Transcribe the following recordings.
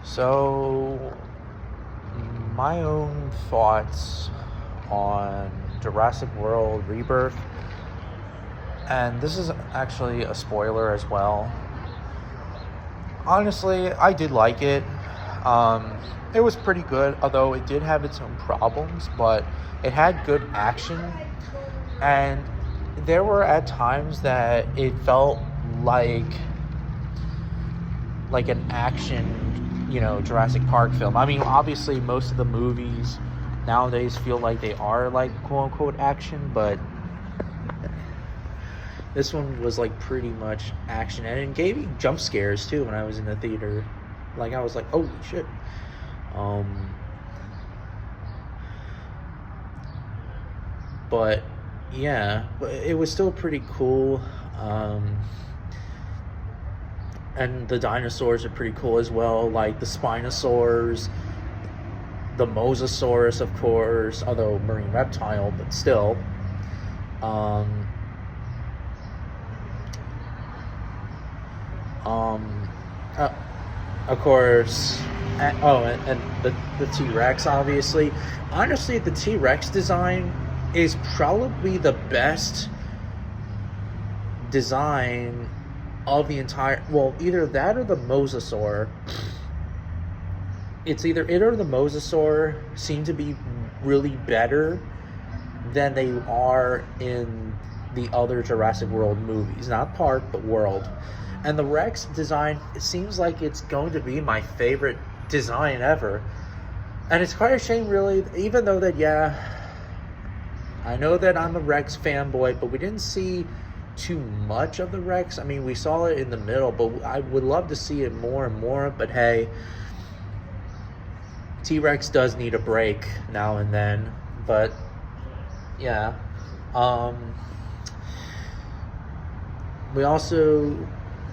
So, my own thoughts on Jurassic World Rebirth, and this is actually a spoiler as well. Honestly, I did like it. Um, it was pretty good, although it did have its own problems, but it had good action, and there were at times that it felt like an action, Jurassic Park film. I mean, obviously, most of the movies nowadays feel like they are like quote unquote action, but this one was like pretty much action, and it gave me jump scares too when I was in the theater. Like I was like, holy shit. But yeah, but it was still pretty cool. And the dinosaurs are pretty cool as well, like the Spinosaurs, the Mosasaurus, of course, although marine reptile, but still. Um, um, uh, of course, and the T-Rex, obviously. Honestly, the T-Rex design is probably the best design of the entire, well, either that or the Mosasaur. It's either it or the Mosasaur seem to be really better than they are in the other Jurassic World movies. Not Park, but World. And the Rex design, it seems like it's going to be my favorite design ever. And it's quite a shame, really, even though that, yeah, I know that I'm a Rex fanboy, but we didn't see too much of the Rex. I mean, we saw it in the middle, but I would love to see it more and more. But hey, T-Rex does need a break now and then. But yeah, we also,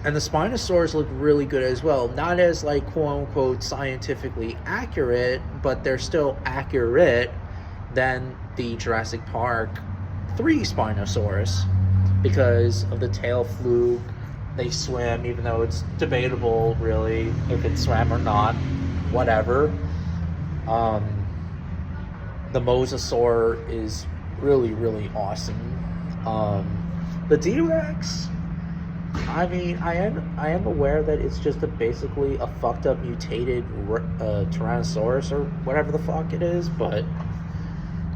and the Spinosaurs look really good as well. Not as like quote unquote scientifically accurate, but they're still accurate than the Jurassic Park 3 Spinosaurus. Because of the tail fluke, they swim, even though it's debatable, really, if it swam or not. Whatever. The Mosasaur is really, really awesome. The T-Rex, I mean, I am aware that it's just basically a fucked up mutated Tyrannosaurus or whatever the fuck it is, but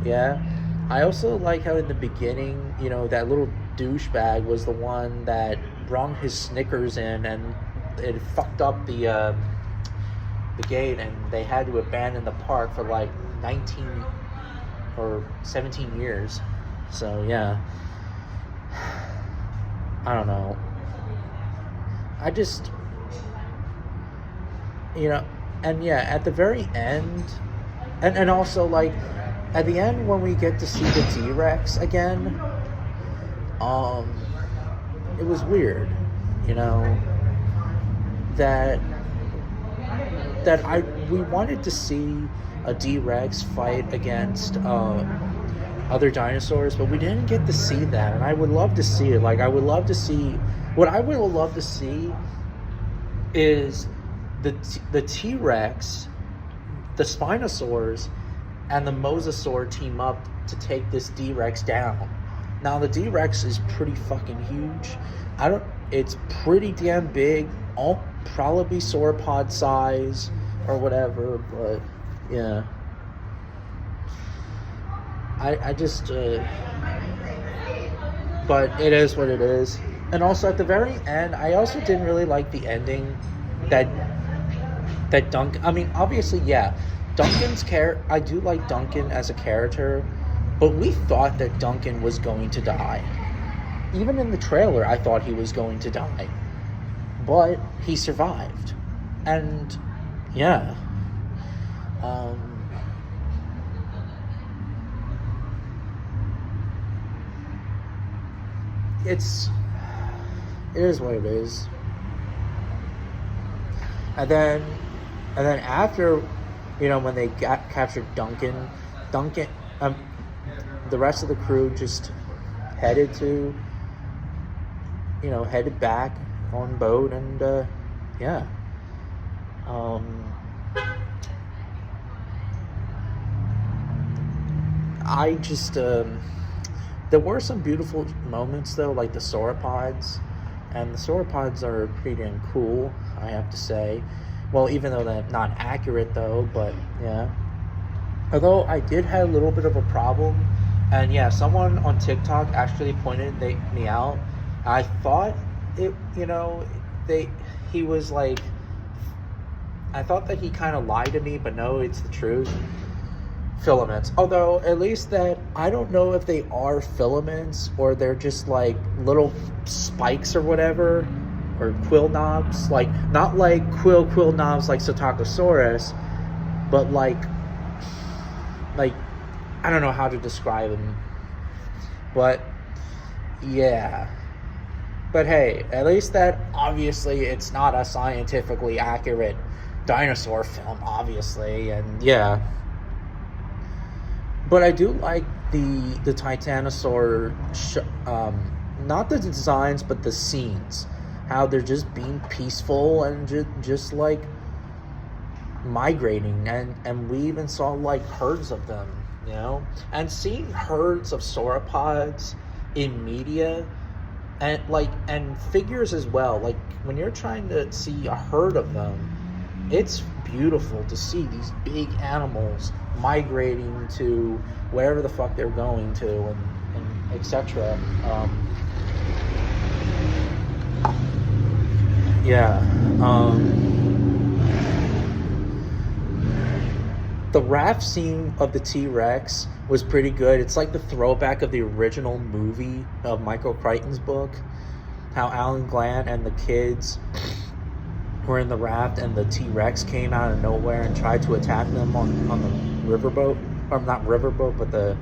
yeah. I also like how in the beginning, that little douchebag was the one that brought his Snickers in, and it fucked up the gate, and they had to abandon the park for like 19 or 17 years. So yeah, I don't know. I just, and yeah, at the very end, and also like at the end when we get to see the T-Rex again, it was weird, that we wanted to see a T-Rex fight against other dinosaurs, but we didn't get to see that, and I would love to see it. Like, I would love to see, what I would love to see is the T-Rex, the Spinosaurs, and the Mosasaur team up to take this D-Rex down. Now, the D-Rex is pretty fucking huge. It's pretty damn big. I'll probably be sauropod size or whatever, but yeah. I just, but it is what it is. And also at the very end, I also didn't really like the ending that Duncan, I mean, obviously, yeah, I do like Duncan as a character, but we thought that Duncan was going to die. Even in the trailer, I thought he was going to die. But he survived. And, yeah. It is what it is. And then after, when they captured Duncan, the rest of the crew just headed back on boat, and yeah. I just there were some beautiful moments though, like the sauropods, and the sauropods are pretty damn cool, I have to say. Well, even though they're not accurate though, but yeah. Although I did have a little bit of a problem, and yeah, someone on TikTok actually pointed me out. I thought it, he was like, I thought that he kind of lied to me, but no, it's the truth. Filaments. Although, at least that, I don't know if they are filaments or they're just like little spikes or whatever, or quill knobs. Like, not like quill knobs like Psittacosaurus, but like, I don't know how to describe them. But, yeah. But hey, at least that, obviously, it's not a scientifically accurate dinosaur film, obviously, and yeah. But I do like the Titanosaur, not the designs, but the scenes. How they're just being peaceful and just like migrating. And we even saw like herds of them, And seeing herds of sauropods in media and figures as well. Like when you're trying to see a herd of them, it's beautiful to see these big animals migrating to wherever the fuck they're going to, and etc. The raft scene of the T-Rex was pretty good. It's like the throwback of the original movie of Michael Crichton's book. How Alan Glant and the kids were in the raft and the T-Rex came out of nowhere and tried to attack them on the riverboat. Or not riverboat, but the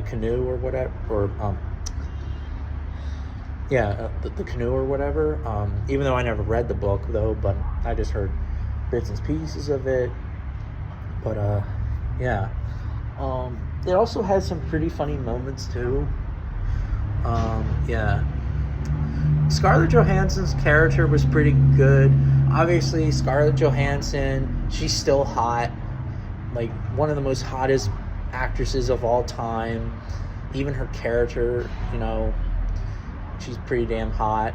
canoe or whatever. Or the canoe or whatever. Even though I never read the book though, but I just heard bits and pieces of it. But yeah. It also has some pretty funny moments too. Yeah. Scarlett Johansson's character was pretty good. Obviously, Scarlett Johansson, she's still hot. Like, one of the most hottest actresses of all time. Even her character, she's pretty damn hot.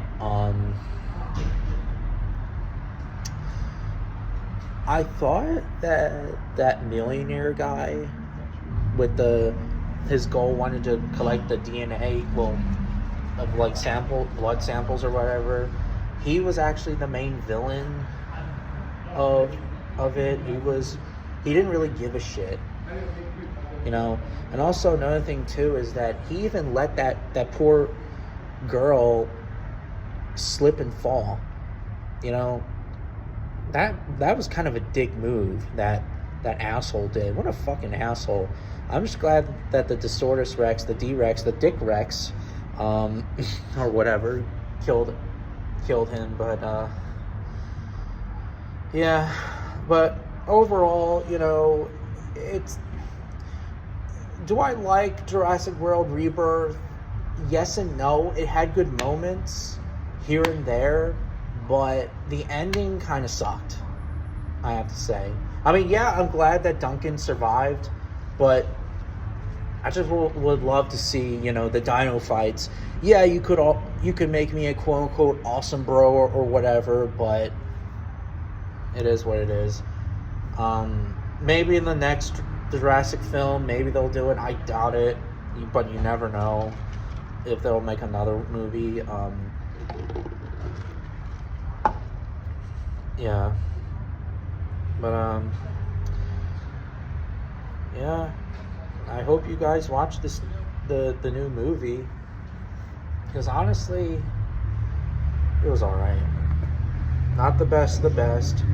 I thought that millionaire guy with his goal wanted to collect the DNA, of like blood samples or whatever. He was actually the main villain of it. He didn't really give a shit, And also another thing too is that he even let that poor girl slip and fall. That was kind of a dick move that asshole did. What a fucking asshole. I'm just glad that the Disortus Rex, the D-Rex, the Dick Rex, or whatever, killed him. But yeah. But overall, it's. Do I like Jurassic World Rebirth? Yes and no. It had good moments here and there, but the ending kind of sucked, I have to say. I mean, yeah, I'm glad that Duncan survived, but I just would love to see, the dino fights. Yeah, you could make me a quote unquote awesome bro or whatever, but it is what it is. Maybe in the next Jurassic film, maybe they'll do it. I doubt it, but you never know if they'll make another movie. Yeah. But yeah. I hope you guys watch the new movie, because honestly, it was alright. Not the best of the best.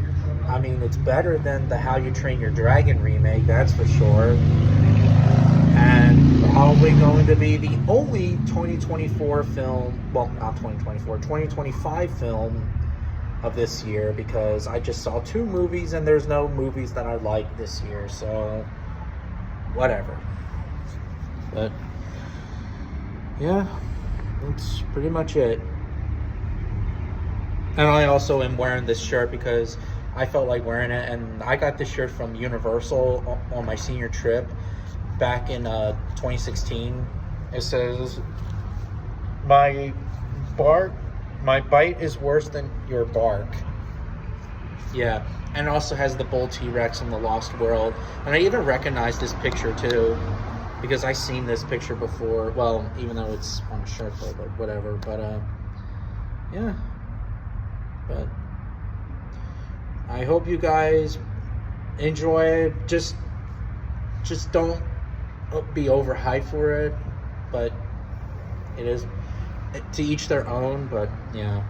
I mean, it's better than the How You Train Your Dragon remake, that's for sure. And probably going to be the only 2024 film, well, not 2024, 2025 film of this year, because I just saw 2 movies and there's no movies that I like this year, so whatever. But yeah, that's pretty much it. And I also am wearing this shirt because I felt like wearing it, and I got this shirt from Universal on my senior trip back in 2016. It says, my bite is worse than your bark. Yeah, and it also has the bull T-Rex in the Lost World. And I even recognize this picture too, because I seen this picture before. Well, even though it's on a shirt, but whatever. But yeah. But I hope you guys enjoy it. Just don't be overhyped for it. But it is to each their own. But yeah.